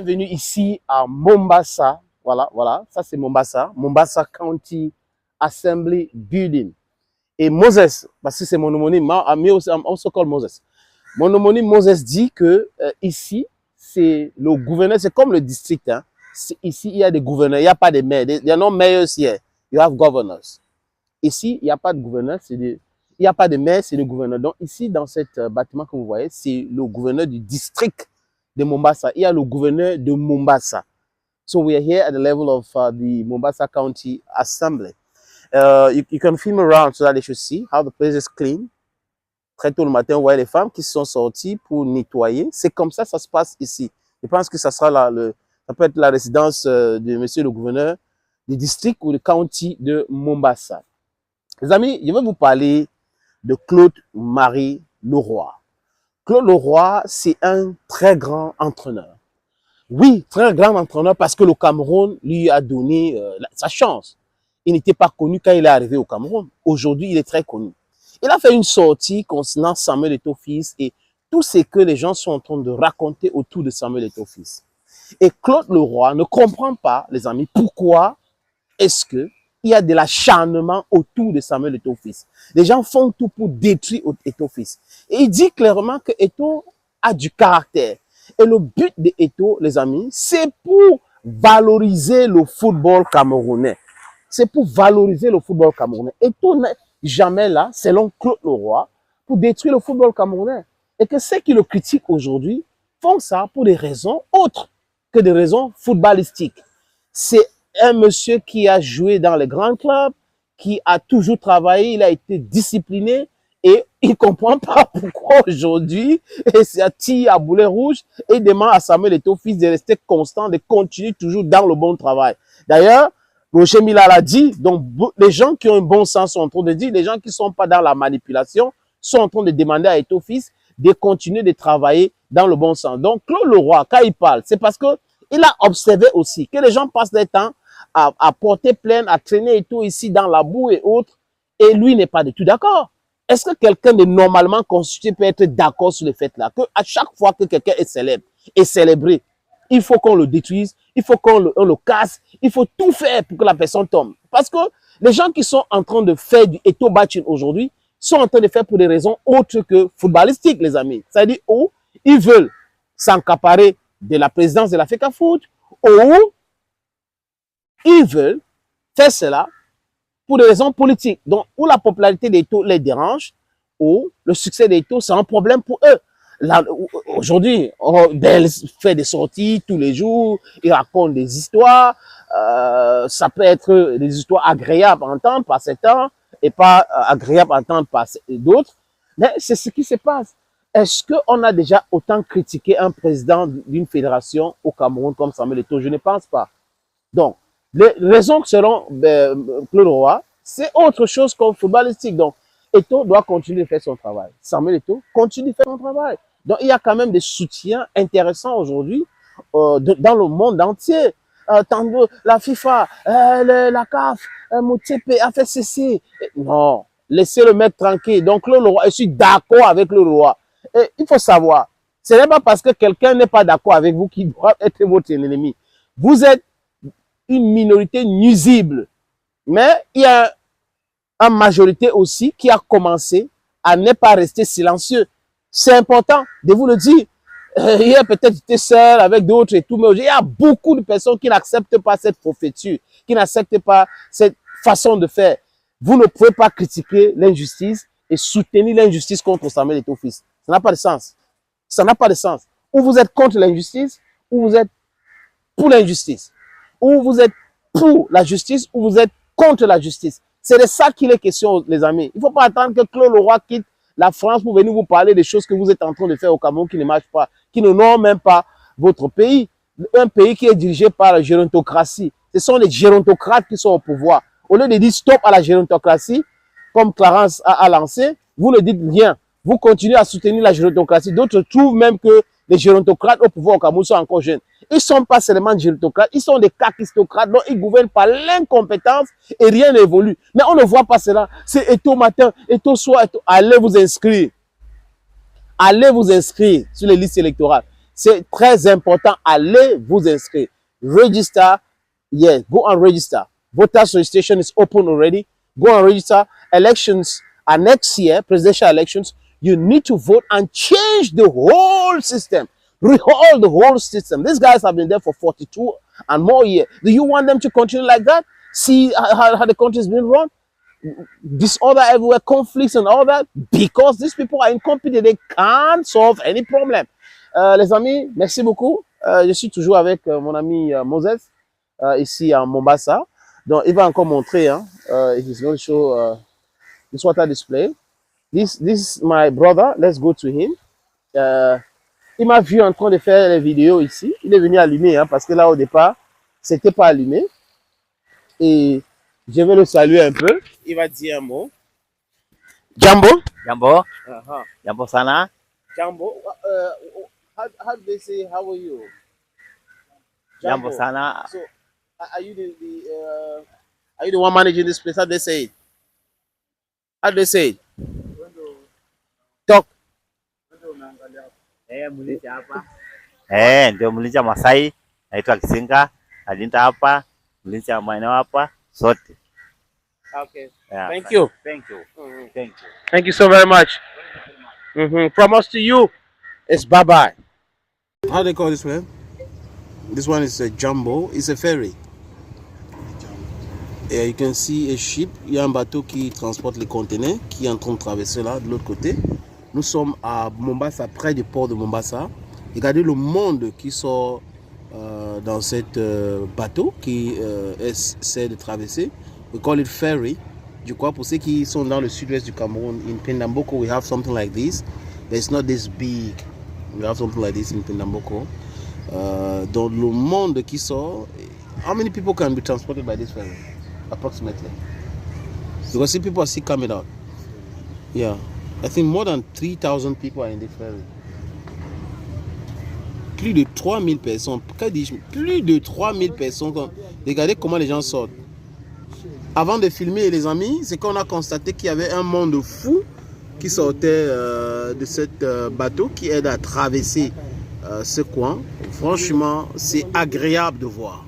Bienvenue ici à Mombasa. Voilà, ça c'est Mombasa. Mombasa County Assembly Building. Et Moses, parce que c'est mon homonyme, I'm also called Moses. Mon homonyme Moses dit que ici, c'est le gouverneur, c'est comme le district. Hein. Ici, il y a des gouverneurs, il n'y a pas de maires. Il y a no mayors here. You have governors. Ici, il n'y a pas de gouverneur, il n'y a pas de maire, c'est le gouverneur. Donc ici, dans cet bâtiment que vous voyez, c'est le gouverneur du district de Mombasa. Il y a le gouverneur de Mombasa. So we are here at the level of the Mombasa County Assembly. You can film around so that they should see how the place is clean. Très tôt le matin, vous voyez les femmes qui sont sorties pour nettoyer. C'est comme ça se passe ici. Je pense que ça sera ça peut être la résidence de monsieur le gouverneur du district ou du county de Mombasa. Les amis, je vais vous parler de Claude-Marie Leroy. Claude Leroy, c'est un très grand entraîneur. Oui, très grand entraîneur parce que le Cameroun lui a donné sa chance. Il n'était pas connu quand il est arrivé au Cameroun. Aujourd'hui, il est très connu. Il a fait une sortie concernant Samuel Eto'o-Fils et tout ce que les gens sont en train de raconter autour de Samuel Eto'o-Fils. Et Claude Leroy ne comprend pas, les amis, pourquoi est-ce que il y a de l'acharnement autour de Samuel Eto'o-Fils. Les gens font tout pour détruire Eto'o-Fils. Et il dit clairement que Eto'o a du caractère. Et le but de Eto'o, les amis, c'est pour valoriser le football camerounais. C'est pour valoriser le football camerounais. Eto'o n'est jamais là, selon Claude Leroy, pour détruire le football camerounais. Et que ceux qui le critiquent aujourd'hui font ça pour des raisons autres que des raisons footballistiques. C'est un monsieur qui a joué dans les grands clubs, qui a toujours travaillé, il a été discipliné et il ne comprend pas pourquoi aujourd'hui, il s'attire à boulet rouge et demande à Samuel Eto'o-Fils de rester constant, de continuer toujours dans le bon travail. D'ailleurs, Roger Mila l'a dit, donc les gens qui ont un bon sens sont en train de dire, les gens qui ne sont pas dans la manipulation sont en train de demander à Eto'o-Fils de continuer de travailler dans le bon sens. Donc Claude Leroy, quand il parle, c'est parce que il a observé aussi que les gens passent des temps à porter plainte, à traîner et tout ici dans la boue et autres, et lui n'est pas du tout d'accord. Est-ce que quelqu'un de normalement constitué peut être d'accord sur le fait là, que à chaque fois que quelqu'un est célèbre et célébré, il faut qu'on le détruise, il faut qu'on le casse, il faut tout faire pour que la personne tombe. Parce que les gens qui sont en train de faire du Eto'o-bashing aujourd'hui sont en train de faire pour des raisons autres que footballistiques, les amis. C'est-à-dire, où ils veulent s'accaparer de la présidence de la FECAFOOT, ou ils veulent faire cela pour des raisons politiques. Donc, où la popularité d'Eto'o les dérange, ou le succès d'Eto'o, c'est un problème pour eux. Aujourd'hui, Bell fait des sorties tous les jours, il raconte des histoires, ça peut être des histoires agréables à entendre par certains et pas agréables à entendre par d'autres, mais c'est ce qui se passe. Est-ce qu'on a déjà autant critiqué un président d'une fédération au Cameroun comme Samuel Eto'o? Je ne pense pas. Donc, les raisons que selon Claude Leroy, c'est autre chose qu'au footballistique. Donc, Eto'o doit continuer de faire son travail. Samuel Eto'o continue de faire son travail. Donc, il y a quand même des soutiens intéressants aujourd'hui dans le monde entier. Tantôt, la FIFA, la CAF, Motsepe a fait ceci. Non, laissez le mec tranquille. Donc, Claude Leroy, je suis d'accord avec Claude Leroy. Et il faut savoir, ce n'est pas parce que quelqu'un n'est pas d'accord avec vous qu'il doit être votre ennemi. Vous êtes une minorité nuisible. Mais il y a une majorité aussi qui a commencé à ne pas rester silencieux. C'est important de vous le dire. Il a peut-être été seul avec d'autres et tout, mais il y a beaucoup de personnes qui n'acceptent pas cette prophétie, qui n'acceptent pas cette façon de faire. Vous ne pouvez pas critiquer l'injustice et soutenir l'injustice contre Samuel Eto'o-Fils. Ça n'a pas de sens. Ça n'a pas de sens. Ou vous êtes contre l'injustice, ou vous êtes pour l'injustice. Ou vous êtes pour la justice, ou vous êtes contre la justice. C'est de ça qu'il est question, les amis. Il ne faut pas attendre que Claude Leroy quitte la France pour venir vous parler des choses que vous êtes en train de faire au Cameroun qui ne marchent pas, qui ne noient même pas votre pays. Un pays qui est dirigé par la gérontocratie. Ce sont les gérontocrates qui sont au pouvoir. Au lieu de dire stop à la gérontocratie, comme Clarence a lancé, vous ne dites rien. Vous continuez à soutenir la gérontocratie. D'autres trouvent même que les gérontocrates au pouvoir au Cameroun sont encore jeunes. Ils ne sont pas seulement des gérontocrates, ils sont des kakistocrates, donc ils gouvernent par l'incompétence et rien n'évolue. Mais on ne voit pas cela. C'est Eto'o matin, Eto'o soir, allez vous inscrire. Allez vous inscrire sur les listes électorales. C'est très important. Allez vous inscrire. Register. Yes, go and register. Voters registration is open already. Go and register. Elections are next year, presidential elections. You need to vote and change the whole system. Rehaul the whole system. These guys have been there for 42 and more years. Do you want them to continue like that? See how the country is being run? Disorder everywhere, conflicts and all that, because these people are incompetent. They can't solve any problem. Les amis, merci beaucoup. Je suis toujours avec mon ami Moses, ici à Mombasa. Donc, il va encore montrer, hein, he's going to show this water display. This is my brother. Let's go to him. Il m'a vu en train de faire les vidéos ici. Il est venu allumer, hein, parce que là, au départ, c'était pas allumé. Et je vais le saluer un peu. Il va dire un mot. Jambo. Jambo. Jambo sana. Jambo. How do they say how are you? Jambo sana. So, are you the one managing this place? How do they say it? How do they say it? Talk. Ndio mlinzi wa Masai, naitwa Kisinga, alinda hapa, mlinzi wa maeneo hapa sote. Okay. Yeah, Thank you. Thank you. Thank you. Thank you so very much. From us to you, it's bye-bye. How do they call this one? This one is a jumbo. It's a ferry. Et you can see a ship. Il y a un bateau qui transporte les conteneurs qui est en train de traverser là, de l'autre côté. Nous sommes à Mombasa, près du port de Mombasa. Regardez le monde qui sort dans cette bateau qui essaie de traverser. We call it ferry. Je crois pour ceux qui sont dans le sud-ouest du Cameroun, in Pernamboko, we have something like this, but it's not this big. We have something like this in Pernamboko. Dans le monde qui sort, how many people can be transported by this ferry? Approximately. Because see, people are still coming out. Yeah. I think more than 3,000 people are in this ferry. Plus de 3,000 personnes. Plus de 3,000 personnes. Regardez comment les gens sortent. Avant de filmer, les amis, c'est qu'on a constaté qu'il y avait un monde fou qui sortait de cette bateau qui aide à traverser ce coin. Franchement, c'est agréable de voir.